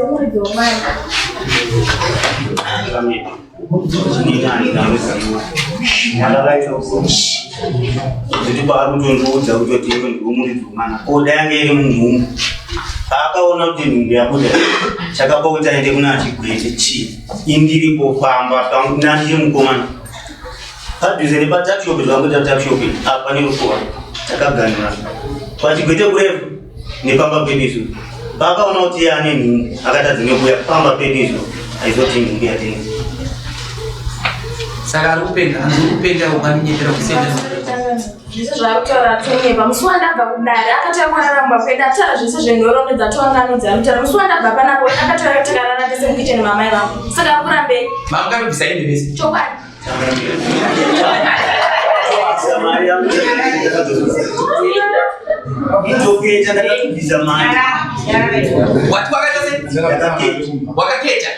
ziba muri domani. Ni nani naweza kuwa. Wanalaita usoshi. Ndio baada ndio ujoti muri domani. Koda yange iri mungu. Akaona kuti nungu yabuda. Chakapokuta ende kuna chikwete chi. Indiri pofamba tangu nani mukomana. Hadizeni batakishope zvangu tatakishope apa nerukuwa takaganira pachikwete kurefu nepamba pedizo pakaona kuti ane nhingi akatadza nekuya pamba pedizo aizoti nhingi yatenga saka ari kupenda ukaminyepera kusenda zvese zvarutaura tonyepa musi wandabva kudare akatakwararamba peda atara zvese zvenhorondedza toanganidza anotara musi wandabva panapo akatora takarara tese mukicheni mamai vangu saka akurambei mamukanobvisa ine vese chokwadi Samaria itoketa ndakabvisa mari wati wakaketa